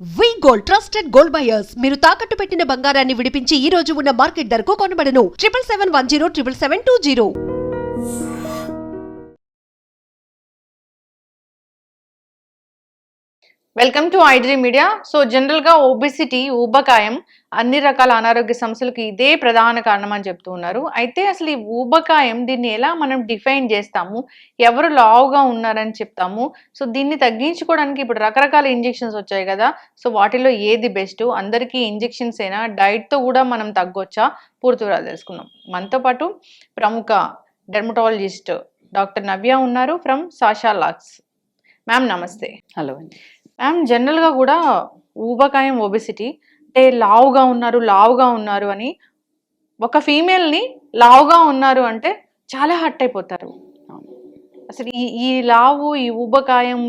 వి gold trusted gold buyers మీరు తాకట్టు పెట్టిన బంగారాన్ని విడిపించి ఈ రోజు ఉన్న మార్కెట్ ధరకు కొనబడను 7771077720. Welcome to iDream media. So జనరల్గా ఒబెసిటీ, ఊబకాయం అన్ని రకాల అనారోగ్య సమస్యలకు ఇదే ప్రధాన కారణం అని చెప్తూ ఉన్నారు. అయితే అసలు ఈ ఊబకాయం దీన్ని ఎలా మనం డిఫైన్ చేస్తాము, ఎవరు లావుగా ఉన్నారని చెప్తాము. సో దీన్ని తగ్గించుకోవడానికి ఇప్పుడు రకరకాల ఇంజెక్షన్స్ వచ్చాయి కదా. సో వాటిలో ఏది బెస్ట్, అందరికీ ఇంజెక్షన్స్ అయినా డైట్తో కూడా మనం తగ్గొచ్చా, పూర్తి వివరాలు తెలుసుకుందాం. మనతో పాటు ప్రముఖ డెర్మటాలజిస్ట్ డాక్టర్ నవ్య ఉన్నారు ఫ్రమ్ సాషా లాక్స్. మ్యామ్ నమస్తే. హలో. మ్యామ్ జనరల్గా కూడా ఊబకాయం, ఒబెసిటీ అంటే లావుగా ఉన్నారు అని ఒక ఫీమేల్ని లావుగా ఉన్నారు అంటే చాలా హర్ట్ అయిపోతారు. అసలు ఈ లావు, ఈ ఊబకాయం,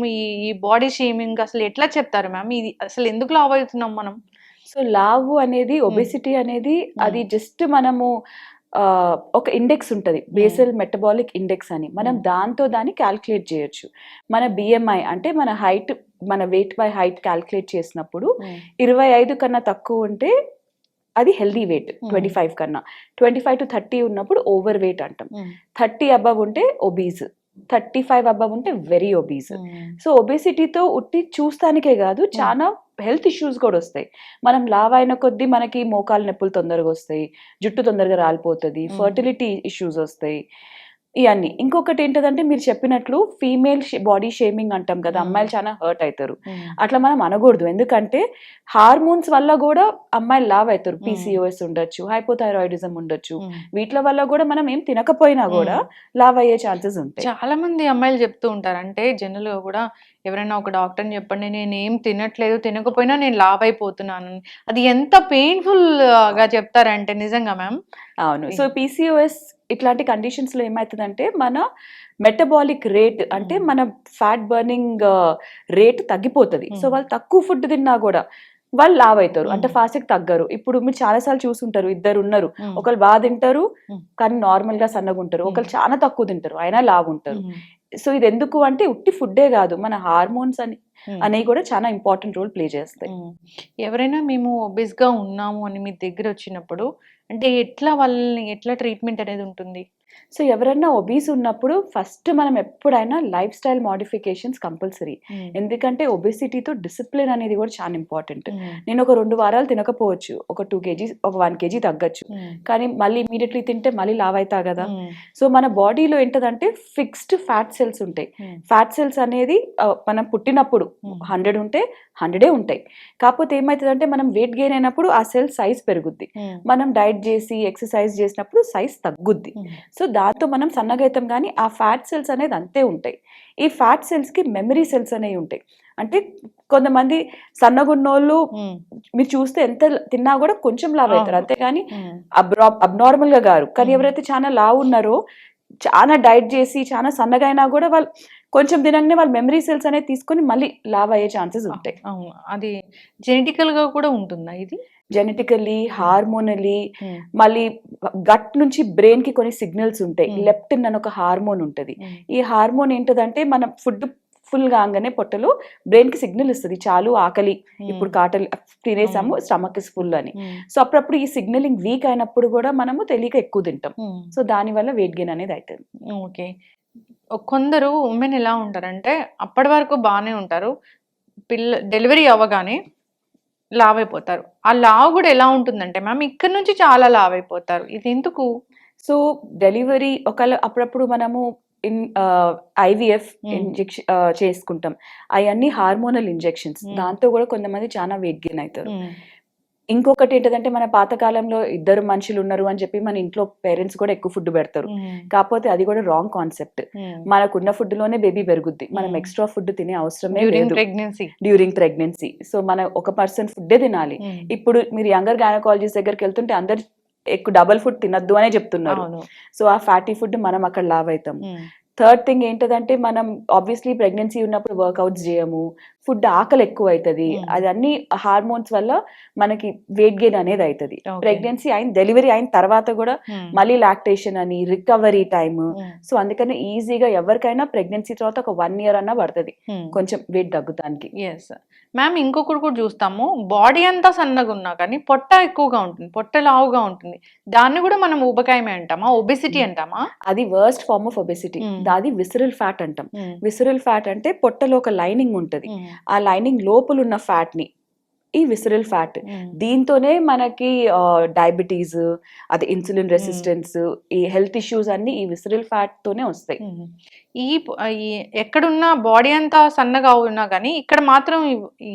ఈ బాడీ షేమింగ్ అసలు ఎట్లా చెప్తారు మ్యామ్? ఇది అసలు ఎందుకు లావు అవుతున్నాం మనం? సో లావు అనేది, ఒబెసిటీ అనేది అది జస్ట్ మనము ఒక ఇండెక్స్ ఉంటుంది, బేసల్ మెటబాలిక్ ఇండెక్స్ అని. మనం దాన్ని క్యాల్కులేట్ చేయొచ్చు. మన బిఎంఐ అంటే మన హైట్, మన వెయిట్ బై హైట్ క్యాల్కులేట్ చేసినప్పుడు 25 కన్నా తక్కువ ఉంటే అది హెల్దీ వెయిట్. 25 కన్నా 25 to 30 ఉన్నప్పుడు ఓవర్ వెయిట్ అంటాం. 30 అబవ్ ఉంటే ఒబీజ్, 35 అబవ్ ఉంటే వెరీ ఒబీజ్. సో ఒబేసిటీతో ఉట్టి చూస్తానికే కాదు, చాలా హెల్త్ ఇష్యూస్ కూడా వస్తాయి. మనం లావ్ అయిన కొద్దీ మనకి మోకాలు నొప్పులు తొందరగా వస్తాయి, జుట్టు తొందరగా రాలిపోతుంది, ఫర్టిలిటీ ఇష్యూస్ వస్తాయి, ఇవన్నీ. ఇంకొకటి ఏంటంటే మీరు చెప్పినట్లు ఫీమేల్ బాడీ షేమింగ్ అంటాం కదా, అమ్మాయిలు చాలా హర్ట్ అవుతారు. అట్లా మనం అనకూడదు, ఎందుకంటే హార్మోన్స్ వల్ల కూడా అమ్మాయిలు లావ్ అవుతారు. పీసీఓఎస్ ఉండొచ్చు, హైపోథైరాయిడిజం ఉండొచ్చు, వీటి వల్ల కూడా మనం ఏం తినకపోయినా కూడా లావ్ అయ్యే ఛాన్సెస్ ఉంటాయి. చాలా మంది అమ్మాయిలు చెప్తూ ఉంటారు, అంటే జనరల్గా కూడా ఎవరైనా ఒక డాక్టర్ని చెప్పండి, నేను ఏం తినట్లేదు, తినకపోయినా నేను లావ్ అయిపోతున్నాను, అది ఎంత పెయిన్ఫుల్ గా చెప్తారంటే నిజంగా మ్యామ్? అవును. సో పీసీఓఎస్ ఇట్లాంటి కండిషన్స్ లో ఏమవుతుందంటే మన మెటబాలిక్ రేట్, అంటే మన ఫ్యాట్ బర్నింగ్ రేట్ తగ్గిపోతుంది. సో వాళ్ళు తక్కువ ఫుడ్ తిన్నా కూడా వాళ్ళు లావ్ అవుతారు, అంటే ఫాస్ట్ తగ్గరు. ఇప్పుడు మీరు చాలాసార్లు చూసుంటారు, ఇద్దరు ఉన్నారు, ఒకళ్ళు బాగా తింటారు కానీ నార్మల్ గా సన్నగా ఉంటారు, ఒకళ్ళు చాలా తక్కువ తింటారు అయినా లావ్ ఉంటారు. సో ఇది ఎందుకు అంటే ఉట్టి ఫుడ్డే కాదు, మన హార్మోన్స్ అనేవి కూడా చాలా ఇంపార్టెంట్ రోల్ ప్లే చేస్తాయి. ఎవరైనా మేము ఒబేస్ గా ఉన్నాము అని మీ దగ్గర వచ్చినప్పుడు అంటే ఎట్లా ట్రీట్మెంట్ అనేది ఉంటుంది? సో ఎవరైనా ఒబీస్ ఉన్నప్పుడు ఫస్ట్ మనం ఎప్పుడైనా లైఫ్ స్టైల్ మోడిఫికేషన్స్ కంపల్సరీ. ఎందుకంటే ఒబేసిటీతో డిసిప్లిన్ అనేది కూడా చాలా ఇంపార్టెంట్. నేను ఒక 2 వారాలు తినకపోవచ్చు, ఒక 2 kgs, ఒక 1 kg తగ్గచ్చు, కానీ మళ్ళీ ఇమీడియట్లీ తింటే మళ్ళీ లావ్ అవుతా కదా. సో మన బాడీలో ఏంటంటే ఫిక్స్డ్ ఫ్యాట్ సెల్స్ ఉంటాయి. ఫ్యాట్ సెల్స్ అనేది మనం పుట్టినప్పుడు 100 ఉంటే 100 ఉంటాయి. కాకపోతే ఏమవుతుందంటే మనం వెయిట్ గెయిన్ అయినప్పుడు ఆ సెల్ సైజ్ పెరుగుద్ది, మనం డైట్ చేసి ఎక్సర్సైజ్ చేసినప్పుడు సైజ్ తగ్గుద్ది. సో దాంతో మనం సన్నగా అవుతాం, కానీ ఆ ఫ్యాట్ సెల్స్ అనేది అంతే ఉంటాయి. ఈ ఫ్యాట్ సెల్స్ కి మెమరీ సెల్స్ అనేవి ఉంటాయి. అంటే కొంతమంది సన్నగున్నోళ్ళు మీరు చూస్తే ఎంత తిన్నా కూడా కొంచెం లావ్ అవుతారు, అంతేగాని అబ్నార్మల్ గా గారు. కానీ ఎవరైతే చాలా లావ్ ఉన్నారో, చాలా డైట్ చేసి చాలా సన్నగా అయినా కూడా వాళ్ళు కొంచెం తినగానే వాళ్ళ మెమరీ సెల్స్ అనేది తీసుకొని మళ్ళీ లావ్ అయ్యే ఛాన్సెస్ ఉంటాయి. అది జెనెటికల్ గా కూడా ఉంటుందా? ఇది జెనెటికల్లీ, హార్మోనలీ, మళ్ళీ గట్ నుంచి బ్రెయిన్ కి కొన్ని సిగ్నల్స్ ఉంటాయి. లెప్టిన్ అని ఒక హార్మోన్ ఉంటుంది. ఈ హార్మోన్ ఏంటంటే మనం ఫుడ్ ఫుల్ కాగానే పొట్టలో బ్రెయిన్ కి సిగ్నల్ ఇస్తుంది, చాలు ఆకలి, ఇప్పుడు కాటలు తినేసాము, స్టమక్ ఇస్ ఫుల్ అని. సో అప్పుడప్పుడు ఈ సిగ్నలింగ్ వీక్ అయినప్పుడు కూడా మనము తెలియక ఎక్కువ తింటాం. సో దాని వల్ల వెయిట్ గెయిన్ అనేది అవుతుంది. ఓకే. కొందరు ఉమెన్ ఎలా ఉంటారంటే అప్పటి వరకు బాగానే ఉంటారు, డెలివరీ అవ్వగానే లావ్ అయిపోతారు. ఆ లావ్ కూడా ఎలా ఉంటుందంటే మ్యామ్ ఇక్కడ నుంచి చాలా లావ్ అయిపోతారు, ఇది ఎందుకు? సో డెలివరీ ఒకవేళ అప్పుడప్పుడు మనము IVF ఇంజెక్షన్ చేసుకుంటాం, అవన్నీ హార్మోనల్ ఇంజెక్షన్స్, దాంతో కూడా కొంతమంది చాలా వెయిట్ గెయిన్ అవుతారు. ఇంకొకటి ఏంటంటే మన పాతకాలంలో 2 మనుషులు ఉన్నారు అని చెప్పి మన ఇంట్లో పేరెంట్స్ కూడా ఎక్కువ ఫుడ్ పెడతారు. కాకపోతే అది కూడా రాంగ్ కాన్సెప్ట్. మనకున్న ఫుడ్ లోనే బేబీ పెరుగుద్ది, మనం ఎక్స్ట్రా ఫుడ్ తినే అవసరమే లేదు డ్యూరింగ్ ప్రెగ్నెన్సీ. సో మన ఒక పర్సన్ ఫుడ్డే తినాలి. ఇప్పుడు మీరు యంగర్ గైనకాలజిస్ట్ దగ్గరికి వెళ్తుంటే అందరు ఎక్కువ డబల్ ఫుడ్ తినద్దు అనే చెప్తున్నారు. సో ఆ ఫ్యాటీ ఫుడ్ మనం అక్కడ లావ్ అవుతాం. థర్డ్ థింగ్ ఏంటంటే మనం ఆబ్వియస్లీ ప్రెగ్నెన్సీ ఉన్నప్పుడు వర్కౌట్స్ చేయము, ఫుడ్ ఆకలి ఎక్కువ అవుతుంది, అది అన్ని హార్మోన్స్ వల్ల మనకి వెయిట్ గెయిన్ అనేది అవుతుంది. ప్రెగ్నెన్సీ అయిన డెలివరీ అయిన తర్వాత కూడా మళ్ళీ లాక్టేషన్ అని రికవరీ టైమ్. సో అందుకని ఈజీగా ఎవరికైనా ప్రెగ్నెన్సీ తర్వాత ఒక 1 year అన్నా పడుతుంది కొంచెం వెయిట్ తగ్గుతానికి. ఎస్ మ్యామ్, ఇంకొకటి కూడా చూస్తాము, బాడీ అంతా సన్నగా ఉన్నా కానీ పొట్ట ఎక్కువగా ఉంటుంది, పొట్ట లావుగా ఉంటుంది, దాన్ని కూడా మనం ఊబకాయమే అంటామా, ఒబెసిటీ అంటామా? అది వర్స్ట్ ఫార్మ్ ఆఫ్ ఒబెసిటీ. అది విసరల్ ఫ్యాట్ అంటాం. విసరల్ ఫ్యాట్ అంటే పొట్టలో ఒక లైనింగ్ ఉంటది, ఆ లైనింగ్ లోపల ఉన్న ఫ్యాట్ ని ఈ విసరల్ ఫ్యాట్. దీంతోనే మనకి డయాబెటీస్, అది ఇన్సులిన్ రెసిస్టెన్స్, ఈ హెల్త్ ఇష్యూస్ అన్ని ఈ విసరల్ ఫ్యాట్ తోనే వస్తాయి. ఈ ఎక్కడున్నా బాడీ అంతా సన్నగా ఉన్నా కానీ ఇక్కడ మాత్రం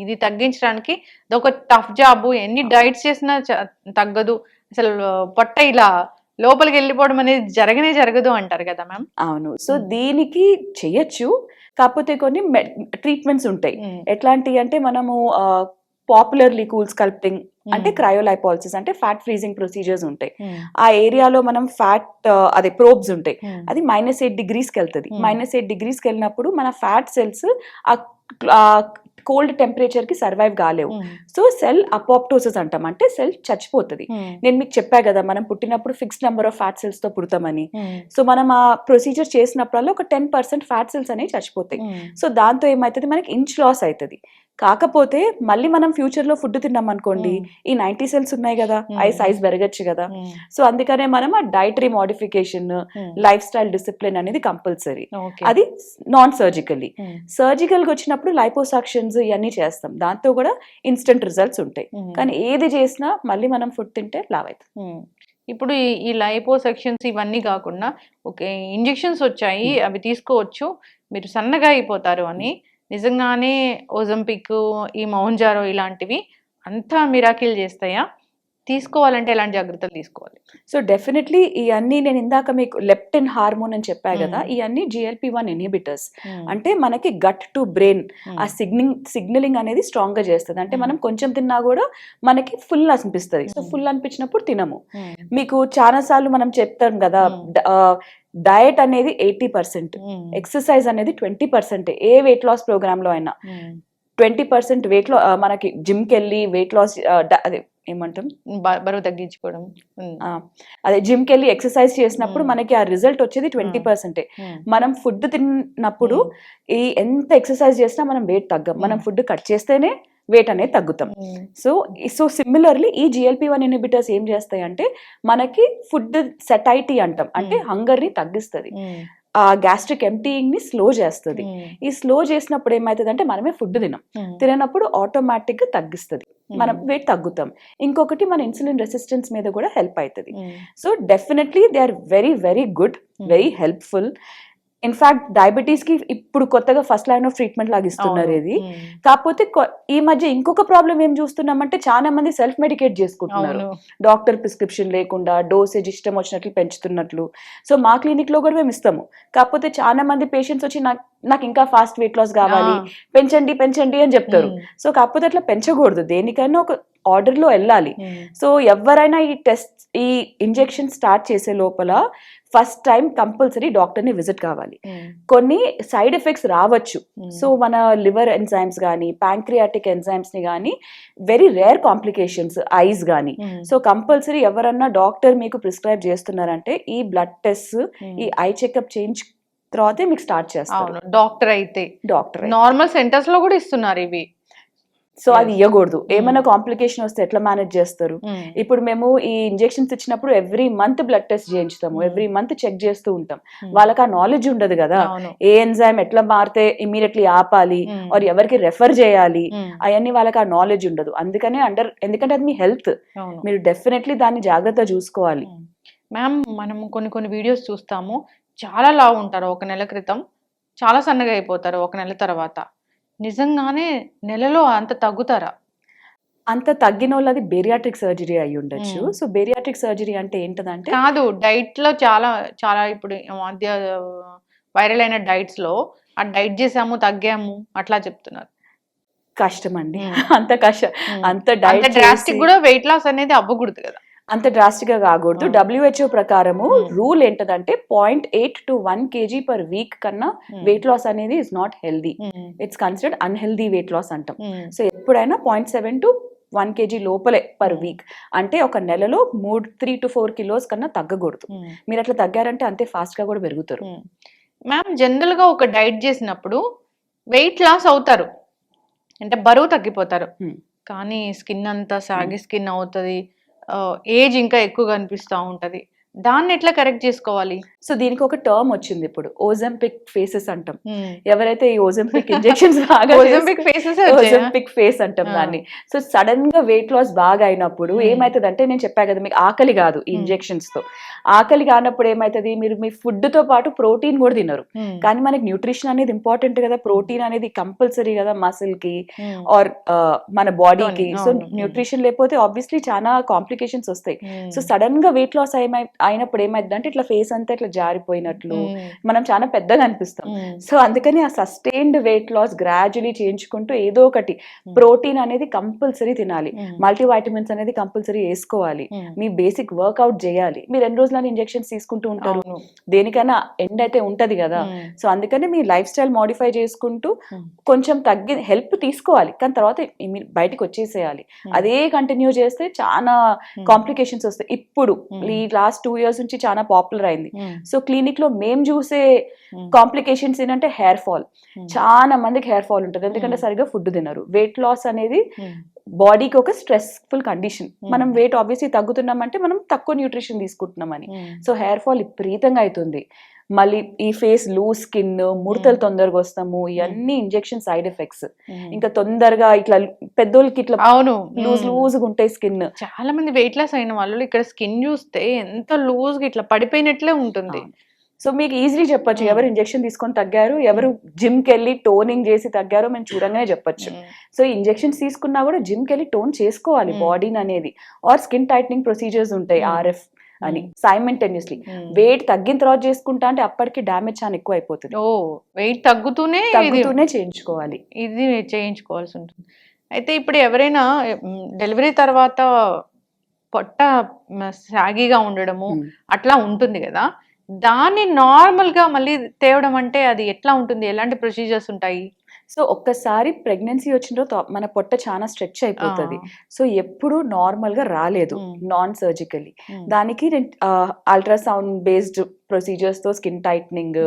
ఇది తగ్గించడానికి ఒక టఫ్ జాబ్, ఎన్ని డైట్స్ చేసినా తగ్గదు, అసలు పొట్ట ఇలా లోపలికి వెళ్ళిపోవడం అనేది జరగదు అంటారు కదా మ్యామ్? అవును. సో దీనికి చెయ్యొచ్చు, కాకపోతే కొన్ని ట్రీట్మెంట్స్ ఉంటాయి. ఎట్లాంటివి అంటే మనము పాపులర్లీ కూల్ స్కల్ప్టింగ్ అంటే క్రయోలైపాలసిస్ అంటే ఫ్యాట్ ఫ్రీజింగ్ ప్రొసీజర్స్ ఉంటాయి. ఆ ఏరియాలో మనం ఫ్యాట్ అదే ప్రోబ్స్ ఉంటాయి, అది -8 degreesకి వెళ్తుంది. -8 degreesకి వెళ్ళినప్పుడు మన ఫ్యాట్ సెల్స్ ఆ కోల్డ్ టెంపరేచర్ కి సర్వైవ్ కాలేవు. సో సెల్ అపోప్టోసిస్ అంటాం, అంటే సెల్ చచ్చిపోతుంది. నేను మీకు చెప్పా కదా మనం పుట్టినప్పుడు fixed number of fat cells తో పుడతామని. సో మనం ఆ ప్రొసీజర్ చేసినప్పుడల్లా ఒక 10% ఫ్యాట్ సెల్స్ అనేవి చచ్చిపోతాయి. సో దాంతో ఏమవుతుంది, మనకి ఇంచ్ లాస్ అవుతుంది. కాకపోతే మళ్ళీ మనం ఫ్యూచర్ లో ఫుడ్ తిన్నాం అనుకోండి, ఈ 90 సెల్స్ ఉన్నాయి కదా, అవి సైజ్ పెరగచ్చు కదా. సో అందుకనే మనం ఆ dietary modification, life style discipline అనేది కంపల్సరీ. అది నాన్ సర్జికల్లీ. సర్జికల్ గా వచ్చినప్పుడు లైపోసక్షన్స్ ఇవన్నీ చేస్తాం, దాంతో కూడా ఇన్స్టెంట్ రిజల్ట్స్ ఉంటాయి. కానీ ఏది చేసినా మళ్ళీ మనం ఫుడ్ తింటే లావ్ అవుతుంది. ఇప్పుడు ఈ లైపోసెక్షన్స్ ఇవన్నీ కాకుండా ఓకే ఇంజెక్షన్స్ వచ్చాయి, అవి తీసుకోవచ్చు, మీరు సన్నగా అయిపోతారు అని, నిజంగానే ఓజంపిక్, ఈ మౌంజారో ఇలాంటివి అంతా మిరాకిల్ చేస్తాయా? తీసుకోవాలంటే ఎలాంటి జాగ్రత్తలు తీసుకోవాలి? సో డెఫినెట్లీ ఇవన్నీ నేను ఇందాక మీకు లెప్టిన్ హార్మోన్ అని చెప్పా కదా, ఇవన్నీ GLP-1 ఇన్హిబిటర్స్. అంటే మనకి గట్ టు బ్రెయిన్ ఆ సిగ్నలింగ్ అనేది స్ట్రాంగ్ గా చేస్తుంది. అంటే మనం కొంచెం తిన్నా కూడా మనకి ఫుల్ అనిపిస్తుంది. సో ఫుల్ అనిపించినప్పుడు తినము. మీకు చాలా సార్లు మనం చెప్తాం కదా, డయట్ అనేది 80%, ఎక్సర్సైజ్ అనేది 20%. ఏ వెయిట్ లాస్ ప్రోగ్రామ్ లో అయినా 20% వెయిట్ లో మనకి జిమ్ కి వెళ్ళి వెయిట్ లాస్ అదే ఏమంటాం బరువు తగ్గించుకోవడం, అదే జిమ్ కి వెళ్ళి ఎక్సర్సైజ్ చేసినప్పుడు మనకి ఆ రిజల్ట్ వచ్చేది 20%. మనం ఫుడ్ తిన్నప్పుడు ఈ ఎంత ఎక్సర్సైజ్ చేసినా మనం వెయిట్ తగ్గం, మనం ఫుడ్ కట్ చేస్తేనే వెయిట్ అనేది తగ్గుతాం. సో సిమిలర్లీ ఈ GLP-1 ఇన్హిబిటర్స్ ఏం చేస్తాయి అంటే మనకి ఫుడ్ సెటైటీ అంటాం, అంటే హంగర్ ని తగ్గిస్తుంది, ఆ గ్యాస్ట్రిక్ ఎంప్టీయింగ్ ని స్లో చేస్తుంది. ఈ స్లో చేసినప్పుడు ఏమవుతుంది అంటే మనమే ఫుడ్ తినప్పుడు ఆటోమేటిక్ గా తగ్గిస్తుంది, మనం వెయిట్ తగ్గుతాం. ఇంకొకటి మన ఇన్సులిన్ రెసిస్టెన్స్ మీద కూడా హెల్ప్ అవుతుంది. So definitely they are very very good, very helpful. In fact diabetes కి ఇప్పుడు కొత్తగా ఫస్ట్ లైన్ ఆఫ్ ట్రీట్మెంట్ లాగా ఇస్తున్నారు ఇది. కాకపోతే ఈ మధ్య ఇంకొక ప్రాబ్లం ఏం చూస్తున్నామంటే చాలా మంది సెల్ఫ్ మెడికేట్ చేసుకుంటున్నారు, డాక్టర్ ప్రిస్క్రిప్షన్ లేకుండా డోసేజ్ ఇష్టం వచ్చినట్లు పెంచుతున్నట్లు. సో మా క్లినిక్ లో కూడా మేము ఇస్తాము. కాకపోతే చాలా మంది పేషెంట్స్ వచ్చి నాకు ఇంకా ఫాస్ట్ వెయిట్ లాస్ కావాలి, పెంచండి అని చెప్తారు. సో కాకపోతే అట్లా పెంచకూడదు, దేనికైనా ఒక ఆర్డర్ లో వెళ్ళాలి. సో ఎవరైనా ఈ ఇంజెక్షన్ స్టార్ట్ చేసే లోపల ఫస్ట్ టైం కంపల్సరీ డాక్టర్ ని విజిట్ కావాలి. కొన్ని సైడ్ ఎఫెక్ట్స్ రావచ్చు. సో మన లివర్ ఎంజైమ్స్ కానీ ప్యాంక్రియాటిక్ ఎంజైమ్స్ ని కానీ వెరీ రేర్ కాంప్లికేషన్స్, ఐస్ కానీ. సో కంపల్సరీ ఎవరన్నా డాక్టర్ మీకు ప్రిస్క్రైబ్ చేస్తున్నారంటే ఈ బ్లడ్ టెస్ట్, ఈ ఐ చెకప్ చేయించు తర్వాతే మీకు స్టార్ట్ చేస్తారు. డాక్టర్ అయితే నార్మల్ సెంటర్స్ లో కూడా ఇస్తున్నారు ఇవి. సో అది ఇవ్వకూడదు. ఏమైనా కాంప్లికేషన్ వస్తే ఎట్లా మేనేజ్ చేస్తారు? ఇప్పుడు మేము ఈ ఇంజెక్షన్స్ ఇచ్చినప్పుడు ఎవ్రీ మంత్ బ్లడ్ టెస్ట్ చేయించుతాము, ఎవ్రీ మంత్ చెక్ చేస్తూ ఉంటాం. వాళ్ళకి ఆ నాలెడ్జ్ ఉండదు కదా, ఏ ఎంజైమ్ ఎట్లా మారితే ఇమీడియట్లీ ఆపాలి ఆర్ ఎవరికి రెఫర్ చేయాలి, అవన్నీ వాళ్ళకి ఆ నాలెడ్జ్ ఉండదు. అందుకనే ఎందుకంటే అది మీ హెల్త్, మీరు డెఫినెట్లీ దాన్ని జాగ్రత్త చూసుకోవాలి. మ్యామ్ మనం కొన్ని వీడియోస్ చూస్తాము, చాలా లావు ఉంటారు 1 నెల క్రితం, చాలా సన్నగా అయిపోతారు 1 నెల తర్వాత. నిజంగానే నెలలో అంత తగ్గుతారా? అంత తగ్గిన వాళ్ళది బేరియాట్రిక్ సర్జరీ అయి ఉండొచ్చు. సో బేరియాట్రిక్ సర్జరీ అంటే ఏంటంటే కాదు, డైట్ లో చాలా ఇప్పుడు మధ్య వైరల్ అయిన డైట్స్ లో ఆ డైట్ చేసాము తగ్గాము అట్లా చెప్తున్నారు. కష్టం అండి, అంత కష్టం. అంత డైట్ డ్రాస్టిక్ కూడా వెయిట్ లాస్ అనేది అవ్వకూడదు కదా. అంత డ్రాస్టిక్ గా కాకూడదు. WHO ప్రకారము రూల్ ఏంటంటే 0.8 to 1 kg per week కన్నా వెయిట్ లాస్ అనేది is not healthy. It's considered unhealthy weight loss అంటాం. సో ఎప్పుడైనా 0.7 to 1 kg లోపలే పర్ వీక్, అంటే ఒక నెలలో 3 to 4 kilos కన్నా తగ్గకూడదు. మీరు అట్లా తగ్గారంటే అంతే ఫాస్ట్ గా కూడా పెరుగుతారు. మ్యామ్ జనరల్ గా ఒక డైట్ చేసినప్పుడు వెయిట్ లాస్ అవుతారు, అంటే బరువు తగ్గిపోతారు, కానీ స్కిన్ అంతా సాగి స్కిన్ అవుతుంది, ఏజ్ ఇంకా ఎక్కువ కనిపిస్తూ ఉంటది. దాన్ని ఎట్లా కరెక్ట్ చేసుకోవాలి? సో దీనికి ఒక టర్మ్ వచ్చింది ఇప్పుడు, ఓజంపిక్ ఫేసెస్ అంటాం. ఎవరైతే ఈ ఓజంపిక్ ఇంజెక్షన్స్ ఓజంపిక్ ఫేస్ అంటాం దాన్ని. సో సడన్ గా వెయిట్ లాస్ బాగా అయినప్పుడు ఏమైతుంది అంటే, నేను చెప్పా కదా మీకు ఆకలి కాదు ఈ ఇంజెక్షన్స్ తో. ఆకలి కానప్పుడు ఏమైతుంది, మీరు మీ ఫుడ్ తో పాటు ప్రోటీన్ కూడా తినరు. కానీ మనకి న్యూట్రిషన్ అనేది ఇంపార్టెంట్ కదా, ప్రోటీన్ అనేది కంపల్సరీ కదా మసిల్ కి ఆర్ మన బాడీకి. సో న్యూట్రిషన్ లేకపోతే ఆబ్వియస్లీ చాలా కాంప్లికేషన్స్ వస్తాయి. సో సడన్ గా వెయిట్ లాస్ అయినప్పుడు ఏమైంది అంటే, ఇట్లా ఫేస్ అంతా ఇట్లా జారిపోయినట్లు మనం చాలా పెద్దగా అనిపిస్తాం. సో అందుకని ఆ సస్టైన్డ్ వెయిట్ లాస్ గ్రాడ్యువలీ చేయించుకుంటూ ఏదో ఒకటి ప్రోటీన్ అనేది కంపల్సరీ తినాలి, మల్టీ వైటమిన్స్ అనేది కంపల్సరీ వేసుకోవాలి, మీ బేసిక్ వర్క్అవుట్ చేయాలి. మీరు ఎన్ని రోజులని ఇంజెక్షన్స్ తీసుకుంటూ ఉంటారు, దేనికైనా ఎండ్ అయితే ఉంటది కదా. సో అందుకని మీ లైఫ్ స్టైల్ మోడిఫై చేసుకుంటూ కొంచెం తగ్గి హెల్ప్ తీసుకోవాలి, కానీ తర్వాత మీరు బయటకు వచ్చేసేయాలి. అదే కంటిన్యూ చేస్తే చాలా కాంప్లికేషన్స్ వస్తాయి. ఇప్పుడు ఈ లాస్ట్ 2 years నుంచి చాలా పాపులర్ అయింది. సో క్లినిక్ లో మేము చూసే కాంప్లికేషన్స్ ఏంటంటే హెయిర్ ఫాల్. చాలా మందికి హెయిర్ ఫాల్ ఉంటుంది, ఎందుకంటే సరిగ్గా ఫుడ్ తినరు. వెయిట్ లాస్ అనేది బాడీకి ఒక స్ట్రెస్ఫుల్ కండిషన్. మనం వెయిట్ ఆబ్వియస్లీ తగ్గుతున్నామంటే మనం తక్కువ న్యూట్రిషన్ తీసుకుంటున్నామని. సో హెయిర్ ఫాల్ విపరీతంగా అవుతుంది. మళ్ళీ ఈ ఫేస్ లూజ్ స్కిన్, ముడతలు తొందరగా వస్తాము, ఇవన్నీ ఇంజెక్షన్ సైడ్ ఎఫెక్ట్స్. ఇంకా తొందరగా ఇట్లా పెద్దోళ్ళకి ఇట్లా లూజ్ గా ఉంటాయి స్కిన్. చాలా మంది వెయిట్ లాస్ అయిన వాళ్ళు ఇక్కడ స్కిన్ చూస్తే ఎంత లూజ్ గా ఇట్లా పడిపోయినట్లే ఉంటుంది. సో మీకు ఈజీలీ చెప్పొచ్చు ఎవరు ఇంజెక్షన్ తీసుకొని తగ్గారు, ఎవరు జిమ్ కి వెళ్ళి టోనింగ్ చేసి తగ్గారో మేము చూడంగానే చెప్పొచ్చు. సో ఇంజెక్షన్స్ తీసుకున్నా కూడా జిమ్ కి వెళ్ళి టోన్ చేసుకోవాలి బాడీని అనేది, ఆర్ స్కిన్ టైట్నింగ్ ప్రొసీజర్స్ ఉంటాయి RF అని సైమల్టేనియస్లీ. వెయిట్ తగ్గిన తర్వాత చేసుకుంటా అంటే అప్పటికి డ్యామేజ్ చాలా ఎక్కువ అయిపోతుంది. వెయిట్ తగ్గుతూనే చేయించుకోవాలి, ఇది చేయించుకోవాల్సి ఉంటుంది. అయితే ఇప్పుడు ఎవరైనా డెలివరీ తర్వాత పొట్ట సాగిగా ఉండడము అట్లా ఉంటుంది కదా, దాన్ని నార్మల్ గా మళ్ళీ తేవడం అంటే అది ఎట్లా ఉంటుంది, ఎలాంటి ప్రొసీజర్స్ ఉంటాయి? సో ఒక్కసారి ప్రెగ్నెన్సీ వచ్చిన తర్వాత మన పొట్ట చాలా స్ట్రెచ్ అయిపోతుంది. సో ఎప్పుడు నార్మల్ గా రాలేదు నాన్ సర్జికల్లీ. దానికి అల్ట్రాసౌండ్ బేస్డ్ ప్రొసీజర్స్ తో skin tightening,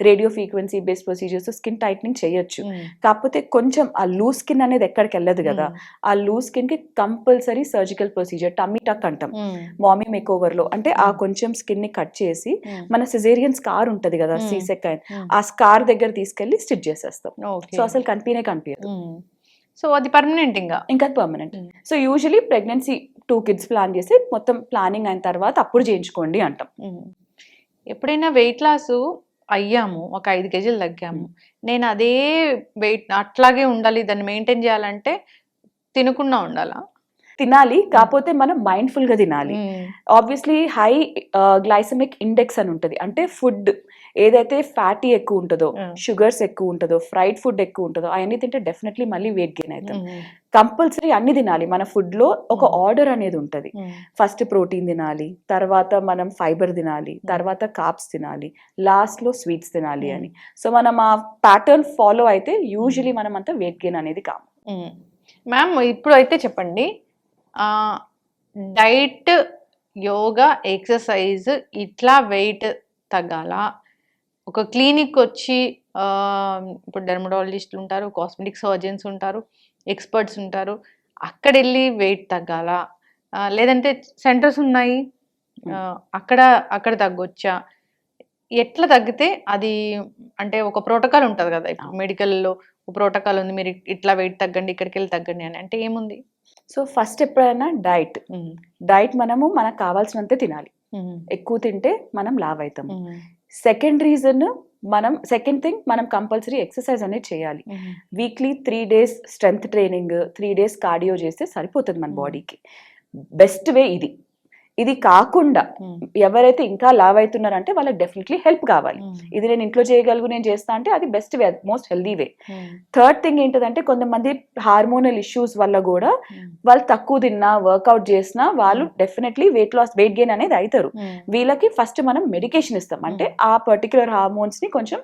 radio frequency based procedures తో స్కిన్ టైట్నింగ్ చేయొచ్చు. కాకపోతే కొంచెం ఆ లూజ్ స్కిన్ అనేది ఎక్కడికి వెళ్ళదు కదా, ఆ లూజ్ స్కిన్ కి compulsory surgical procedure tummy tuck అంటాం మామీ మేక్ ఓవర్ లో. అంటే ఆ కొంచెం స్కిన్ ని కట్ చేసి మన సిజేరియన్ స్కార్ ఉంటది కదా సి సెకండ్, ఆ స్కార్ దగ్గర తీసుకెళ్లి స్టిచ్ చేసేస్తాం. సో అసలు కనిపించదు. సో అది పర్మనెంట్, ఇంకా permanent. So usually pregnancy 2 kids plan చేసి మొత్తం ప్లానింగ్ అయిన తర్వాత అప్పుడు చేయించుకోండి అంటాం. ఎప్పుడైనా వెయిట్ లాస్ అయ్యాము, ఒక 5 kg తగ్గాము, నేను అదే వెయిట్ అట్లాగే ఉండాలి, దాన్ని మెయింటైన్ చేయాలంటే తినకుండా ఉండాలా? తినాలి, కాకపోతే మనం మైండ్ఫుల్ గా తినాలి. ఆబ్వియస్లీ హై గ్లైసమిక్ ఇండెక్స్ అని ఉంటది, అంటే ఫుడ్ ఏదైతే ఫ్యాటీ ఎక్కువ ఉంటుందో, షుగర్స్ ఎక్కువ ఉంటుందో, ఫ్రైడ్ ఫుడ్ ఎక్కువ ఉంటుందో అవన్నీ తింటే డెఫినెట్లీ మళ్ళీ వెయిట్ గెయిన్ అవుతాం. కంపల్సరీ అన్ని తినాలి. మన ఫుడ్ లో ఒక ఆర్డర్ అనేది ఉంటది. ఫస్ట్ ప్రోటీన్ తినాలి, తర్వాత మనం ఫైబర్ తినాలి, తర్వాత కార్బ్స్ తినాలి, లాస్ట్ లో స్వీట్స్ తినాలి అని. సో మనం ఆ ప్యాటర్న్ ఫాలో అయితే యూజువలీ మనం అంతా వెయిట్ గెయిన్ అనేది కాము. మ్యామ్ ఇప్పుడు అయితే చెప్పండి, డైట్, యోగా, ఎక్సర్సైజ్ ఇట్లా వెయిట్ తగ్గాల, ఒక క్లినిక్ వచ్చి ఇప్పుడు డెర్మటాలజిస్టులు ఉంటారు, కాస్మెటిక్ సర్జన్స్ ఉంటారు, ఎక్స్పర్ట్స్ ఉంటారు, అక్కడ వెళ్ళి వెయిట్ తగ్గాల, లేదంటే సెంటర్స్ ఉన్నాయి అక్కడ తగ్గొచ్చా? ఎట్లా తగ్గితే అది, అంటే ఒక ప్రోటోకాల్ ఉంటుంది కదా, ఇప్పుడు మెడికల్లో ప్రోటోకాల్ ఉంది, మీరు ఇట్లా వెయిట్ తగ్గండి, ఇక్కడికి వెళ్ళి తగ్గండి అని, అంటే ఏముంది? సో ఫస్ట్ ఎప్పుడైనా డైట్ మనము మనకు కావాల్సినంతే తినాలి. ఎక్కువ తింటే మనం లావ్ అవుతాము. సెకండ్ థింగ్ మనం కంపల్సరీ ఎక్సర్సైజ్ అనేది చేయాలి. Weekly 3 days strength training, 3 days cardio చేస్తే సరిపోతుంది మన బాడీకి. బెస్ట్ వే ఇది. ఇది కాకుండా ఉమ్, ఎవరైతే ఇంకా లావ్ అవుతున్నారంటే వాళ్ళకి డెఫినెట్లీ హెల్ప్ కావాలి. ఉమ్, ఇది నేను ఇంట్లో చేయగలుగు, నేను చేస్తా అంటే అది best way, most healthy way. Um, third thing ఏంటంటే కొంతమంది హార్మోనల్ ఇష్యూస్ వల్ల కూడా ఉమ్, వాళ్ళు తక్కువ తిన్నా వర్కౌట్ చేసినా వాళ్ళు డెఫినెట్లీ వెయిట్ గెయిన్ అనేది అవుతారు. ఉమ్, వీళ్ళకి ఫస్ట్ మనం మెడికేషన్ ఇస్తాం, అంటే ఆ పర్టికులర్ హార్మోన్స్ ని కొంచెం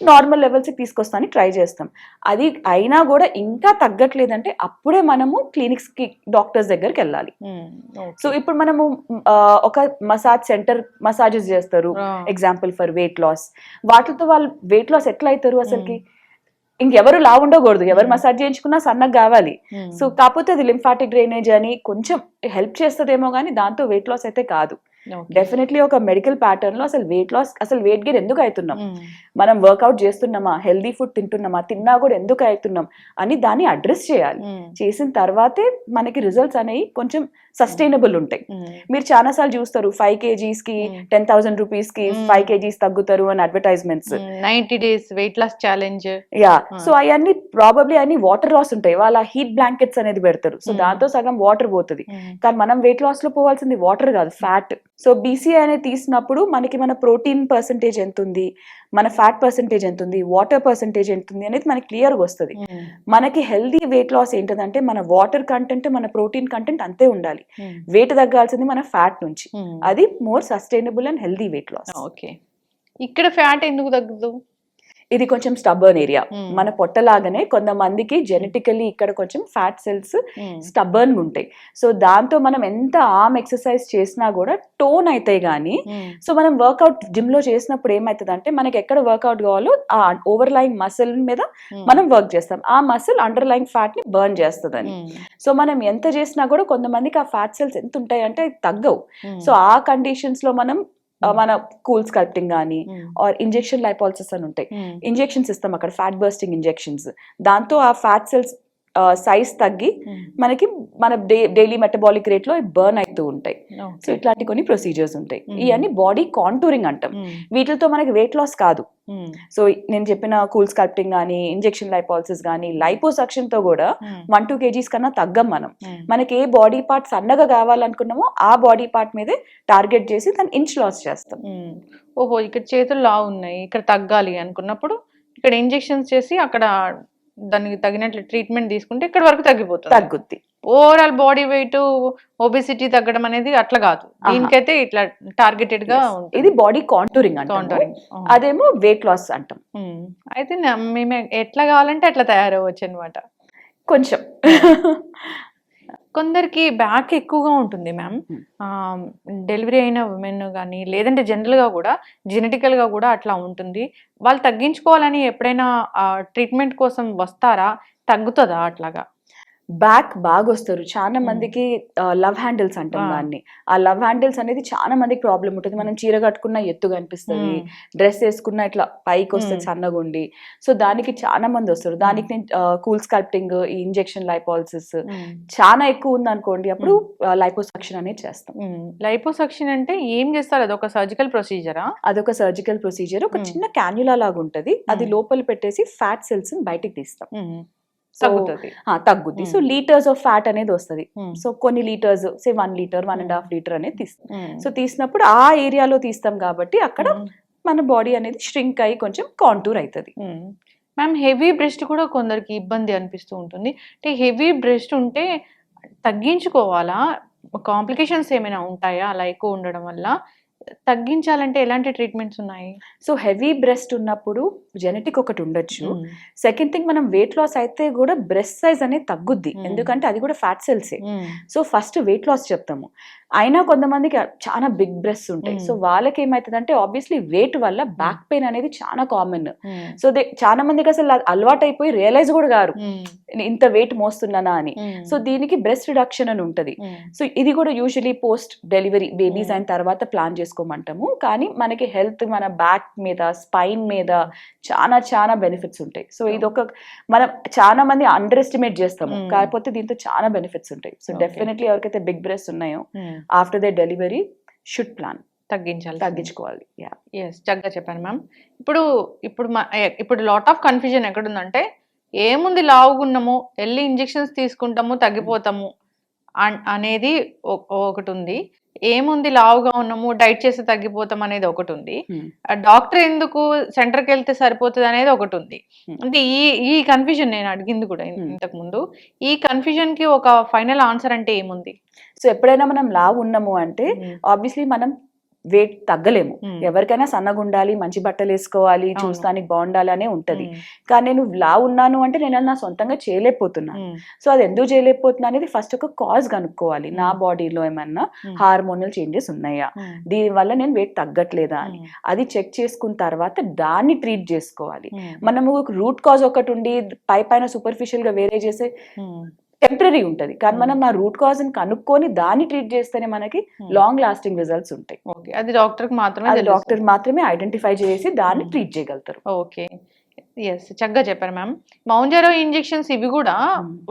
నార్మల్ లెవెల్స్ కి తీసుకొస్తానికి ట్రై చేస్తాం. అది అయినా కూడా ఇంకా తగ్గట్లేదంటే అప్పుడే మనము క్లినిక్స్ కి డాక్టర్స్ దగ్గరికి వెళ్ళాలి. ఉమ్, సో ఓకే. ఇప్పుడు మనము ఒక మసాజ్ సెంటర్ మసాజెస్ చేస్తారు, ఆ, ఎగ్జాంపుల్ ఫర్ వెయిట్ లాస్. వాటితో వాళ్ళు వెయిట్ లాస్ ఎట్లా అవుతారు అసలుకి? ఉమ్, ఇంకెవరు లావు ఉండకూడదు, ఎవరు ఉమ్, మసాజ్ చేయించుకున్నా సన్నగా కావాలి. ఉమ్, సో కాకపోతే అది లింఫాటిక్ డ్రైనేజ్ అని కొంచెం హెల్ప్ చేస్తుందేమో కానీ దాంతో వెయిట్ లాస్ అయితే కాదు. ఓకే. డెఫినెట్లీ ఒక మెడికల్ ప్యాటర్న్ లో అసలు వెయిట్ లాస్, అసలు వెయిట్ గెయిన్ ఎందుకు అవుతున్నాం, ఉమ్, మనం వర్కౌట్ చేస్తున్నామా, హెల్దీ ఫుడ్ తింటున్నామా, తిన్నా కూడా ఎందుకు అవుతున్నాం అని దాన్ని అడ్రస్ చేయాలి. ఉమ్, చేసిన తర్వాతే మనకి రిజల్ట్స్ అనేవి కొంచెం సస్టైనబుల్ ఉంటాయి. ఉమ్, మీరు చాలా సార్లు చూస్తారు 5 kgs కి 10,000 రూపీస్ కి 5 kgs తగ్గుతారు అని advertisements. 90 days weight loss challenge. Yeah, so అవన్నీ ప్రాబబ్లీ అన్ని వాటర్ లాస్ ఉంటాయి, వాళ్ళ హీట్ బ్లాంకెట్స్ అనేది పెడతారు, సో దాంతో సగం వాటర్ పోతుంది. కానీ మనం వెయిట్ లాస్ లో పోవాల్సింది వాటర్ కాదు, ఫ్యాట్. సో బీసీఐ అనేది తీసినప్పుడు మనకి మన ప్రోటీన్ పర్సంటేజ్ ఎంత ఉంది, మన ఫ్యాట్ పర్సంటేజ్ ఎంత ఉంది, వాటర్ పర్సంటేజ్ ఎంత ఉంది అనేది మనకి క్లియర్గా వస్తుంది. మనకి హెల్దీ వెయిట్ లాస్ ఏంటంటే మన వాటర్ కంటెంట్, మన ప్రోటీన్ కంటెంట్ అంతే ఉండాలి. వెయిట్ తగ్గాల్సింది మన ఫ్యాట్ నుంచి. అది more sustainable and healthy weight loss. Okay. ఇక్కడ ఫ్యాట్ ఎందుకు తగ్గదు? ఇది కొంచెం స్టబర్న్ ఏరియా. Hmm. మన పొట్టలాగానే కొంతమందికి జెనెటికల్లీ ఇక్కడ కొంచెం ఫ్యాట్ సెల్స్ స్టబర్న్ ఉంటాయి. సో దాంతో మనం ఎంత ఆర్మ్ ఎక్సర్సైజ్ చేసినా కూడా టోన్ అవుతాయి. కానీ సో మనం వర్కౌట్ జిమ్ లో చేసినప్పుడు ఏమవుతుంది అంటే మనకి ఎక్కడ వర్కౌట్ కావాలో ఆ ఓవర్ లైన్ మసిల్ మీద మనం వర్క్ చేస్తాం, ఆ మసిల్ అండర్ లైన్ ఫ్యాట్ ని బర్న్ చేస్తుందని. సో మనం ఎంత చేసినా కూడా కొంతమందికి ఆ ఫ్యాట్ సెల్స్ ఎంత ఉంటాయి అంటే తగ్గవు. సో ఆ కండిషన్స్ లో మనం మన కూల్ స్కల్ప్టింగ్ కానీ ఆర్ ఇంజెక్షన్ లైపాలసిస్ అని ఉంటాయి, ఇంజెక్షన్స్ ఇస్తాం అక్కడ, ఫ్యాట్ బర్స్టింగ్ ఇంజెక్షన్స్. దాంతో ఆ ఫ్యాట్ సెల్స్ సైజ్ తగ్గి మనకి మన డైలీ మెటబాలిక్ రేట్ లో బర్న్ అవుతూ ఉంటాయి. సో ఇట్లాంటి కొన్ని ప్రొసీజర్స్ ఉంటాయి. ఇవన్నీ బాడీ కాంటూరింగ్ అంటాం. వీటితో మనకి వెయిట్ లాస్ కాదు. సో నేను చెప్పిన కూల్ స్కల్ప్టింగ్ కానీ ఇంజెక్షన్ లైపాలసిస్ కానీ లైపోసక్షన్ తో కూడా 1-2 kgs కన్నా తగ్గం మనం. మనకి ఏ బాడీ పార్ట్ సన్నగా కావాలనుకున్నామో ఆ బాడీ పార్ట్ మీదే టార్గెట్ చేసి దాన్ని ఇంచ్ లాస్ చేస్తాం. ఓహో, ఇక్కడ చేతులు లావు ఉన్నాయి, ఇక్కడ తగ్గాలి అనుకున్నప్పుడు ఇక్కడ ఇంజెక్షన్స్ చేసి అక్కడ దానికి తగినట్లు ట్రీట్మెంట్ తీసుకుంటే ఇక్కడ వరకు తగ్గుద్ది. ఓవరాల్ బాడీ వెయిట్ ఒబెసిటీ తగ్గడం అనేది అట్లా కాదు, దీనికైతే ఇట్లా టార్గెటెడ్ గా ఉంటుంది. ఇది బాడీ కాంటూరింగ్ అంటాం, అదేమో వెయిట్ లాస్ అంటాం. అయితే మేము ఎట్లా కావాలంటే అట్లా తయారవ్వచ్చు అనమాట. కొంచెం కొందరికి బ్యాక్ ఎక్కువగా ఉంటుంది మ్యామ్, డెలివరీ అయిన ఉమెన్ కానీ లేదంటే జనరల్గా కూడా జెనెటికల్గా కూడా అట్లా ఉంటుంది. వాళ్ళు తగ్గించుకోవాలని ఎప్పుడైనా ట్రీట్మెంట్ కోసం వస్తారా? తగ్గుతుందా అట్లాగా? బ్యాక్ బాగా వస్తారు చాలా మందికి. లవ్ హ్యాండిల్స్ అంటాం దాన్ని. ఆ లవ్ హ్యాండిల్స్ అనేది చాలా మందికి ప్రాబ్లం ఉంటుంది. మనం చీర కట్టుకున్న ఎత్తుగా అనిపిస్తుంది, డ్రెస్ వేసుకున్న ఇట్లా పైకి వస్తుంది సన్నగుండి. సో దానికి చాలా మంది వస్తారు. దానికి నేను కూల్ స్కల్ప్టింగ్, ఈ ఇంజెక్షన్ లైపాలసిస్ చాలా ఎక్కువ ఉంది అనుకోండి, అప్పుడు లైపోసక్షన్ అనేది చేస్తాం. లైపోసక్షన్ అంటే ఏం చేస్తారు? అదొక సర్జికల్ ప్రొసీజరా? అదొక సర్జికల్ ప్రొసీజర్. ఒక చిన్న క్యాన్యులా లాగా ఉంటది, అది లోపల పెట్టేసి ఫ్యాట్ సెల్స్ బయటికి తీస్తాం. తగ్గుద్ది. సో లీటర్స్ ఆఫ్ ఫ్యాట్ అనేది వస్తుంది. సో కొన్ని లీటర్స్, 1 లీటర్ 1.5 లీటర్ అనేది తీస్తాం. సో తీసినప్పుడు ఆ ఏరియాలో తీస్తాం కాబట్టి అక్కడ మన బాడీ అనేది ష్రింక్ అయ్యి కొంచెం కాంటూర్ అవుతుంది. మ్యామ్, హెవీ బ్రెస్ట్ కూడా కొందరికి ఇబ్బంది అనిపిస్తూ ఉంటుంది. అంటే హెవీ బ్రెస్ట్ ఉంటే తగ్గించుకోవాలా? కాంప్లికేషన్స్ ఏమైనా ఉంటాయా అలా ఎక్కువ ఉండడం వల్ల? తగ్గించాలంటే ఎలాంటి ట్రీట్మెంట్స్ ఉన్నాయి? సో హెవీ బ్రెస్ట్ ఉన్నప్పుడు జెనెటిక్ ఒకటి ఉండొచ్చు. సెకండ్ థింగ్, మనం వెయిట్ లాస్ అయితే కూడా బ్రెస్ట్ సైజ్ అనేది తగ్గుద్ది, ఎందుకంటే అది కూడా ఫ్యాట్ సెల్సే. సో ఫస్ట్ వెయిట్ లాస్ చెప్తాము. అయినా కొంతమందికి చాలా బిగ్ బ్రెస్ట్ ఉంటాయి. సో వాళ్ళకి ఏమవుతుందంటే ఆబ్వియస్లీ వెయిట్ వల్ల బ్యాక్ పెయిన్ అనేది చాలా కామన్. సో చాలా మందికి అసలు అలవాటు అయిపోయి రియలైజ్ కూడా కారు ఇంత వెయిట్ మోస్తున్నానా అని. సో దీనికి బ్రెస్ట్ రిడక్షన్ అని ఉంటది. సో ఇది కూడా యూజువలీ పోస్ట్ డెలివరీ బేబీస్ అయిన తర్వాత ప్లాన్ చేసుకోమంటాము. కానీ మనకి హెల్త్, మన బ్యాక్ మీద, స్పైన్ మీద చాలా చాలా బెనిఫిట్స్ ఉంటాయి. సో ఇది ఒక మనం చాలా మంది అండర్ ఎస్టిమేట్ చేస్తాము, కాకపోతే దీంతో చాలా బెనిఫిట్స్ ఉంటాయి. సో డెఫినెట్లీ ఎవరికైతే బిగ్ బ్రెస్ట్ ఉన్నాయో after the delivery should plan తగ్గించుకోవాలి. చక్కగా చెప్పాను మ్యామ్. ఇప్పుడు లాట్ ఆఫ్ కన్ఫ్యూజన్ ఎక్కడుందంటే, ఏముంది లావుగున్నాము, వెళ్ళి ఇంజెక్షన్స్ తీసుకుంటాము తగ్గిపోతాము అనేది ఒకటి ఉంది. ఏముంది లావుగా ఉన్నాము డైట్ చేస్తే తగ్గిపోతాం అనేది ఒకటి ఉంది. Hmm. డాక్టర్ ఎందుకు సెంటర్కి వెళ్తే సరిపోతుంది అనేది ఒకటి ఉంది. అంటే ఈ ఈ కన్ఫ్యూజన్ నేను అడిగింది కూడా ఇంతకు ముందు. ఈ కన్ఫ్యూజన్ కి ఒక ఫైనల్ ఆన్సర్ అంటే ఏముంది? సో ఎప్పుడైనా మనం లావు ఉన్నాము అంటే ఆబ్వియస్లీ మనం వెయిట్ తగ్గలేము. ఎవరికైనా సన్నగా ఉండాలి, మంచి బట్టలు వేసుకోవాలి, చూస్తానికి బాగుండాలి అనే ఉంటది. కానీ నేను లావు ఉన్నాను అంటే నేను నా సొంతంగా చేయలేకపోతున్నాను. సో అది ఎందుకు చేయలేకపోతున్నా అనేది ఫస్ట్ ఒక కాజ్ కనుక్కోవాలి. నా బాడీలో ఏమన్నా హార్మోనల్ చేంజెస్ ఉన్నాయా, దీనివల్ల నేను వెయిట్ తగ్గట్లేదా అని అది చెక్ చేసుకున్న తర్వాత దాన్ని ట్రీట్ చేసుకోవాలి. మనము రూట్ కాజ్ ఒకటి ఉండి పైన సూపర్ఫిషియల్ గా వేరే చేసే టెంపరీ ఉంటది, కానీ మనం ఆ రూట్ కాజ్ ని కనుక్కొని దాన్ని ట్రీట్ చేస్తేనే మనకి లాంగ్ లాస్టింగ్ రిజల్ట్స్ ఉంటాయి. ఓకే, అది డాక్టర్ మాత్రమే ఐడెంటిఫై చేసి దాన్ని ట్రీట్ చేయగలుగుతారు. ఓకే, ఎస్, చక్కగా చెప్పారు మ్యామ్. మౌంజారో ఇంజెక్షన్స్ ఇవి కూడా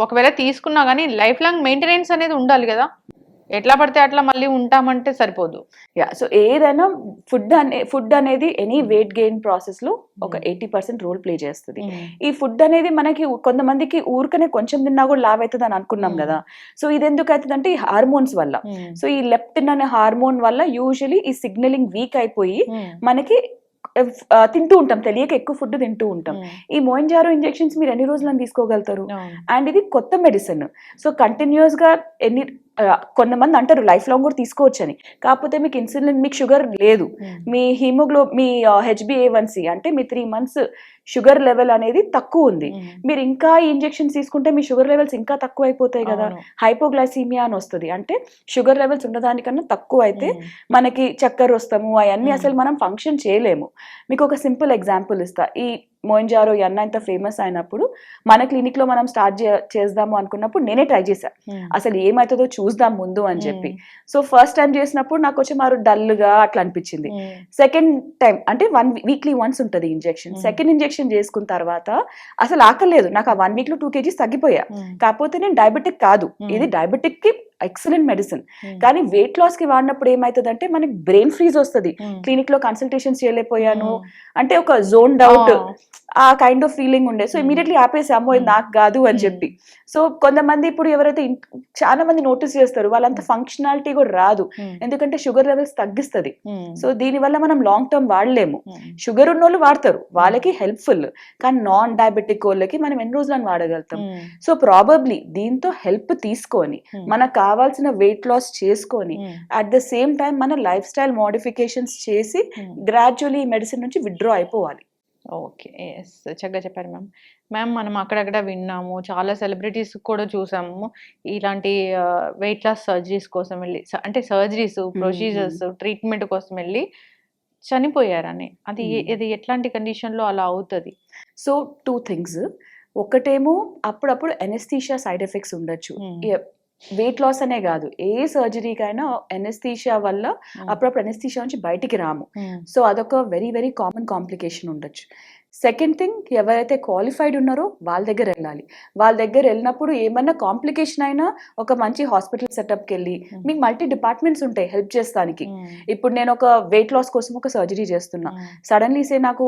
ఒకవేళ తీసుకున్నా కానీ లైఫ్ లాంగ్ మెయింటెనెన్స్ అనేది ఉండాలి కదా, ఎట్లా పడితే అట్లా మళ్ళీ ఉంటామంటే సరిపోదు. యా, సో ఏదైనా ఫుడ్ అనేది ఎనీ వెయిట్ గెయిన్ ప్రాసెస్ లో ఒక 80% రోల్ ప్లే చేస్తుంది. ఈ ఫుడ్ అనేది మనకి కొంతమందికి ఊరికనే కొంచెం తిన్నా కూడా లావ్ అవుతుంది అని అనుకున్నాం కదా. సో ఇది ఎందుకు అవుతుంది అంటే ఈ హార్మోన్స్ వల్ల. సో ఈ లెప్టిన్ అనే హార్మోన్ వల్ల యూజువలీ ఈ సిగ్నలింగ్ వీక్ అయిపోయి మనకి తింటూ ఉంటాం, తెలియక ఎక్కువ ఫుడ్ తింటూ ఉంటాం. ఈ మోయింజారో ఇంజెక్షన్స్ మీరు ఎన్ని రోజులను తీసుకోగలుగుతారు? అండ్ ఇది కొత్త మెడిసిన్. సో కంటిన్యూస్ గా కొంతమంది అంటారు లైఫ్ లాంగ్ కూడా తీసుకోవచ్చని. కాకపోతే మీకు ఇన్సులిన్, మీకు షుగర్ లేదు, మీ మీ HbA1c అంటే మీ 3 months షుగర్ లెవెల్ అనేది తక్కువ ఉంది, మీరు ఇంకా ఈ ఇంజెక్షన్స్ తీసుకుంటే మీ షుగర్ లెవెల్స్ ఇంకా తక్కువ అయిపోతాయి కదా. హైపోగ్లైసీమియా అని వస్తుంది, అంటే షుగర్ లెవెల్స్ ఉన్నదానికన్నా తక్కువ అయితే మనకి చక్కెర వస్తాము, అవన్నీ అసలు మనం ఫంక్షన్ చేయలేము. మీకు ఒక సింపుల్ ఎగ్జాంపుల్ ఇస్తా. ఈ మోయింజారో అన్న ఇంత ఫేమస్ అయినప్పుడు మన క్లినిక్ లో మనం స్టార్ట్ చేద్దాము అనుకున్నప్పుడు నేనే ట్రై చేశాను, అసలు ఏమవుతుందో చూద్దాం ముందు అని చెప్పి. సో ఫస్ట్ టైం చేసినప్పుడు నాకు వచ్చి మారు డల్ గా అట్లా అనిపించింది. సెకండ్ టైం అంటే వీక్లీ వన్స్ ఉంటుంది ఇంజెక్షన్. సెకండ్ ఇంజెక్షన్ చేసుకున్న తర్వాత అసలు ఆకలేదు, నాకు ఆ 1 week లో 2 kgs తగ్గిపోయా. కాకపోతే నేను డయాబెటిక్ కాదు, ఇది డయాబెటిక్ కి ఎక్సలెంట్ మెడిసిన్. కానీ వెయిట్ లాస్ కి వాడినప్పుడు ఏమైతుంది అంటే మనకి బ్రెయిన్ ఫ్రీజ్ వస్తుంది. క్లినిక్ లో కన్సల్టేషన్స్ చేయలేకపోయాను అంటే ఒక జోన్ డౌట్ ఆ కైండ్ ఆఫ్ ఫీలింగ్ ఉండే. సో ఇమీడియట్లీ ఆపేసి అమ్మో ఇది నాకు కాదు అని చెప్పి. సో కొంతమంది ఇప్పుడు ఎవరైతే చాలా మంది నోటీస్ చేస్తారు వాళ్ళంత ఫంక్షనాలిటీ కూడా రాదు, ఎందుకంటే షుగర్ లెవెల్స్ తగ్గిస్తుంది. సో దీనివల్ల మనం లాంగ్ టర్మ్ వాడలేము. షుగర్ ఉన్న వాళ్ళు వాడతారు, వాళ్ళకి హెల్ప్ఫుల్, కానీ నాన్ డయాబెటిక్ వాళ్ళకి మనం ఎన్ని రోజులను వాడగలుగుతాం. సో ప్రాబబ్లీ దీంతో హెల్ప్ తీసుకొని మనకు కావాల్సిన వెయిట్ లాస్ చేసుకొని అట్ ద సేమ్ టైం మన లైఫ్ స్టైల్ మోడిఫికేషన్స్ చేసి గ్రాడ్యువల్లీ ఈ మెడిసిన్ నుంచి విత్డ్రా అయిపోవాలి. ఓకే, ఎస్, చక్కగా చెప్పారు మ్యామ్. మనం అక్కడక్కడ విన్నాము, చాలా సెలబ్రిటీస్ కూడా చూసాము ఇలాంటి వెయిట్ లాస్ సర్జరీస్ కోసం వెళ్ళి, అంటే సర్జరీస్, ప్రొసీజర్స్, ట్రీట్మెంట్ కోసం వెళ్ళి చనిపోయారని. అది ఎట్లాంటి కండిషన్ లో అలా అవుతుంది? So 2 things. ఒకటేమో అప్పుడప్పుడు ఎనెస్థీషియా సైడ్ ఎఫెక్ట్స్ ఉండొచ్చు. వెయిట్ లాస్ అనే కాదు, ఏ సర్జరీకైనా ఎనెస్థీషియా వల్ల అప్పుడప్పుడు ఎనెస్థీషియా నుంచి బయటికి రాము. సో అదొక వెరీ వెరీ కామన్ కాంప్లికేషన్ ఉండొచ్చు. సెకండ్ థింగ్, ఎవరైతే క్వాలిఫైడ్ ఉన్నారో వాళ్ళ దగ్గర వెళ్ళాలి. వాళ్ళ దగ్గర వెళ్ళినప్పుడు ఏమన్నా కాంప్లికేషన్ అయినా ఒక మంచి హాస్పిటల్ సెటప్కి వెళ్ళి, మీకు మల్టీ డిపార్ట్మెంట్స్ ఉంటాయి హెల్ప్ చేస్తానికి. ఇప్పుడు నేను ఒక వెయిట్ లాస్ కోసం ఒక సర్జరీ చేస్తున్నా, సడన్లీ సే నాకు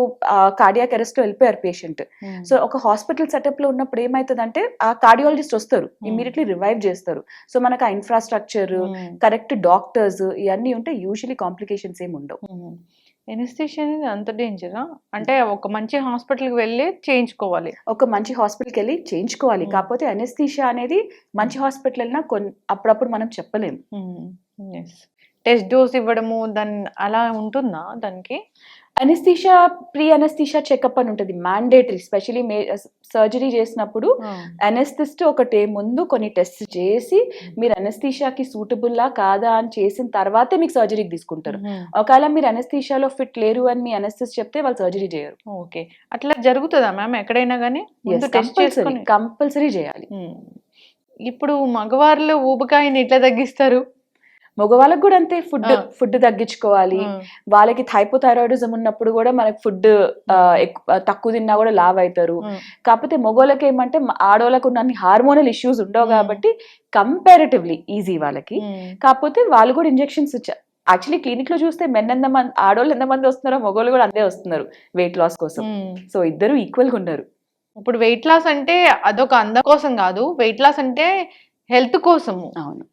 కార్డియాక్ అరెస్ట్ లో వెళ్ళిపోయారు పేషెంట్. సో ఒక హాస్పిటల్ సెటప్ లో ఉన్నప్పుడు ఏమవుతుందంటే ఆ కార్డియాలజిస్ట్ వస్తారు, ఇమీడియట్లీ రివైవ్ చేస్తారు. సో మనకు ఆ ఇన్ఫ్రాస్ట్రక్చర్, కరెక్ట్ డాక్టర్స్ ఇవన్నీ ఉంటే యూజువలీ కాంప్లికేషన్స్ ఏమి ఉండవు. ఎనెస్థీషియా అనేది అంత డేంజరా? అంటే ఒక మంచి హాస్పిటల్కి వెళ్ళి చేయించుకోవాలి, ఒక మంచి హాస్పిటల్కి వెళ్ళి చేయించుకోవాలి. కాకపోతే ఎనెస్థీషియా అనేది మంచి హాస్పిటల్ వెళ్ళినా అప్పుడప్పుడు మనం చెప్పలేము. టెస్ట్ డోస్ ఇవ్వడము దాని అలా ఉంటుందా దానికి? అనెస్థీషియా, ప్రీ అనెస్థీషియా చెకప్ అని ఉంటుంది మ్యాండేటరీ. స్పెషలీ సర్జరీ చేసినప్పుడు అనెస్థిస్ట్ ఒకటే ముందు కొన్ని టెస్ట్ చేసి మీరు అనెస్థీషియాకి సూటబుల్లా కాదా అని చేసిన తర్వాతే మీకు సర్జరీకి తీసుకుంటారు. ఒకవేళ మీరు అనెస్థీషియాలో ఫిట్ లేరు అని మీ అనెస్థిస్ట్ చెప్తే వాళ్ళు సర్జరీ చేయరు. ఓకే, అట్లా జరుగుతుందా మ్యామ్ ఎక్కడైనా కానీ? కంపల్సరీ చేయాలి. ఇప్పుడు మగవాళ్ళు ఊబకాయని ఎట్లా తగ్గిస్తారు? మగవాళ్ళకి కూడా అంతే, ఫుడ్ తగ్గించుకోవాలి. వాళ్ళకి హైపోథైరాయిడిజం ఉన్నప్పుడు కూడా మనకి ఫుడ్ తక్కువ తిన్నా కూడా లావ్ అవుతారు. కాకపోతే మగవాళ్ళకి ఏమంటే ఆడవాళ్ళకు ఉన్న హార్మోనల్ ఇష్యూస్ ఉండవు కాబట్టి కంపారిటివ్లీ ఈజీ వాళ్ళకి. కాకపోతే వాళ్ళు కూడా ఇంజెక్షన్స్ యాక్చువల్లీ క్లినిక్ లో చూస్తే ఎంతమంది ఆడవాళ్ళు ఎంతమంది వస్తున్నారో మగవాళ్ళు కూడా అంతే వస్తున్నారు వెయిట్ లాస్ కోసం. సో ఇద్దరు ఈక్వల్ గా ఉన్నారు. ఇప్పుడు వెయిట్ లాస్ అంటే అదొక అందం కోసం కాదు, వెయిట్ లాస్ అంటే హెల్త్ కోసము అవును.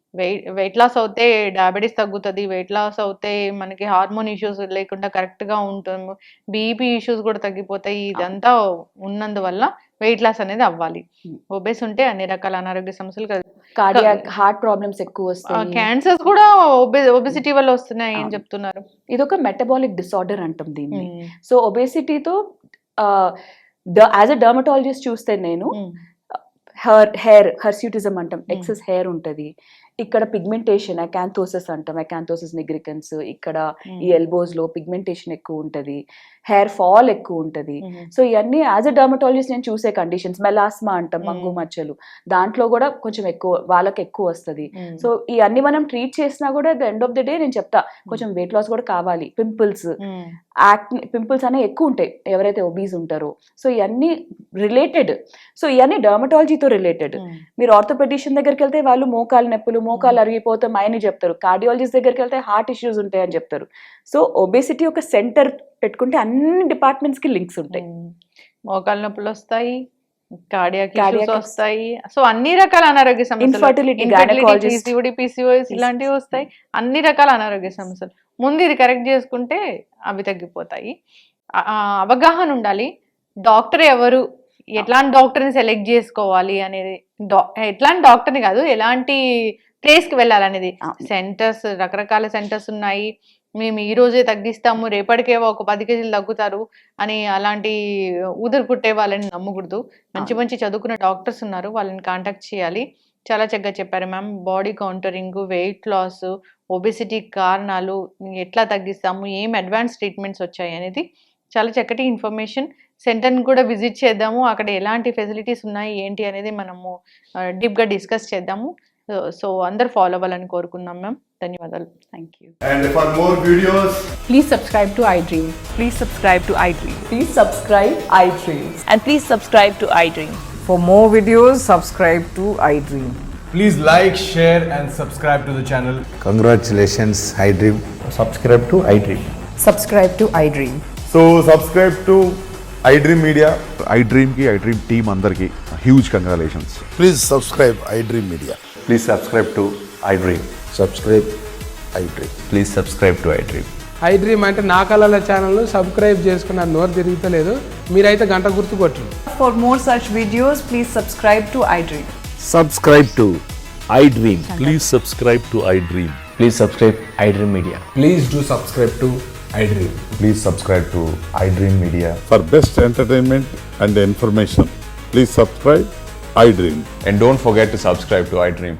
వెయిట్ లాస్ అవుతే డయాబెటీస్ తగ్గుతుంది, వెయిట్ లాస్ అవుతే మనకి హార్మోన్ ఇష్యూస్ లేకుండా కరెక్ట్ గా ఉంటాము, బీపీ ఇష్యూస్ కూడా తగ్గిపోతాయి. ఇదంతా ఉన్నందువల్ల వెయిట్ లాస్ అనేది అవ్వాలి. Hmm. ఒబేస్ ఉంటే అన్ని రకాల అనారోగ్య సమస్యలు కార్డియాక్ హార్ట్ ప్రాబ్లమ్స్ ఎక్కువ వస్తాయి. క్యాన్సర్స్ కూడా ఒబెసిటీ వల్ల వస్తున్నాయి ఏం చెప్తున్నారు. ఇది ఒక మెటబాలిక్ డిసార్డర్ అంటాం దీన్ని. Hmm. సో ఒబేసిటీతో యాజ్ అ డర్మటాలజిస్ట్ చూస్తే నేను హెర్స్యూటిజం అంటాం, ఎక్సెస్ హెయిర్ ఉంటది, ఇక్కడ పిగ్మెంటేషన్ అకాంథోసిస్ అంటాం, అకాంథోసిస్ నిగ్రికన్స్, ఇక్కడ ఈ ఎల్బోస్ లో పిగ్మెంటేషన్ ఎక్కువ ఉంటది, హెయిర్ ఫాల్ ఎక్కువ ఉంటది. సో ఇవన్నీ యాజ్ అ డర్మటాలజిస్ట్ నేను చూసే కండిషన్స్. మెలాస్మా అంటాం, మంగు మచ్చలు, దాంట్లో కూడా కొంచెం ఎక్కువ వాళ్ళకి ఎక్కువ వస్తుంది. సో ఇవన్నీ మనం ట్రీట్ చేసినా కూడా the end of the day నేను చెప్తా కొంచెం వెయిట్ లాస్ కూడా కావాలి. పింపుల్స్, పింపుల్స్ అనేవి ఎక్కువ ఉంటాయి ఎవరైతే ఒబీస్ ఉంటారో. సో ఇవన్నీ రిలేటెడ్. సో ఇవన్నీ డర్మటాలజీతో రిలేటెడ్. మీరు ఆర్థోపెడిషియన్ దగ్గరికి వెళ్తే వాళ్ళు మోకాలు నొప్పులు, మోకాలు అరిగిపోతాం అని చెప్తారు. కార్డియాలజిస్ట్ దగ్గరికి వెళ్తే హార్ట్ ఇష్యూస్ ఉంటాయి అని చెప్తారు. సో ఒబేసిటీ ఒక సెంటర్ పెట్టుకుంటే అన్ని డిపార్ట్మెంట్స్ కి లింక్స్ ఉంటాయి. మోకాలు నొప్పులు వస్తాయి, కార్డియాక్ ఇష్యూస్ వస్తాయి, సో అన్ని రకాల అనారోగ్య సమస్యలు, ఇన్ఫర్టిలిటీ, PCOS ఇలాంటివి వస్తాయి. అన్ని రకాల అనారోగ్య సమస్యలు ముందు ఇది కరెక్ట్ చేసుకుంటే అవి తగ్గిపోతాయి. అవగాహన ఉండాలి. డాక్టర్ ఎవరు, ఎట్లాంటి డాక్టర్ని సెలెక్ట్ చేసుకోవాలి అనేది, ఎట్లాంటి డాక్టర్ని కాదు ఎలాంటి ప్లేస్కి వెళ్ళాలనేది. సెంటర్స్, రకరకాల సెంటర్స్ ఉన్నాయి. మేము ఈ రోజే తగ్గిస్తాము, రేపటికేవో ఒక 10 కేజీలు తగ్గుతారు అని అలాంటి ఊదరు కుట్టే వాళ్ళని నమ్మకూడదు. మంచి మంచి చదువుకున్న డాక్టర్స్ ఉన్నారు, వాళ్ళని కాంటాక్ట్ చేయాలి. చాలా చక్కగా చెప్పారు ma'am. Body contouring, weight loss, obesity కారణాలు, ఎట్లా తగ్గిస్తాము, ఏం అడ్వాన్స్ ట్రీట్మెంట్స్ వచ్చాయి అనేది చాలా చక్కటి ఇన్ఫర్మేషన్. సెంటర్ని కూడా విజిట్ చేద్దాము, అక్కడ ఎలాంటి ఫెసిలిటీస్ ఉన్నాయి ఏంటి అనేది మనము డీప్గా డిస్కస్ చేద్దాము. సో అందరు ఫాలో అవ్వాలని కోరుకుందాం మ్యామ్. ధన్యవాదాలు. Thank you. And for more videos, Please subscribe to iDream. Please subscribe to iDream. Please subscribe iDream. And please subscribe to iDream. For more videos, subscribe to iDream. please like, share and subscribe to the channel. Congratulations, iDream. subscribe to iDream. Subscribe to iDream. So subscribe to iDream Media. iDream ki iDream team అందరికి huge congratulations. Please subscribe iDream Media. Please subscribe to iDream. Subscribe iDream. Please subscribe to iDream. iDream అంటే నా కళల ఛానల్ను subscribe చేసుకున్న నోరు తిరుగుతలేదు, మీరైతే గంట గుర్తు కొట్టండి. For more such videos, please subscribe to iDream. Subscribe to iDream. Please subscribe to iDream. Please subscribe iDream Media. Please do subscribe to iDream. Please subscribe to iDream Media. For best entertainment and information, please subscribe iDream. And don't forget to subscribe to iDream.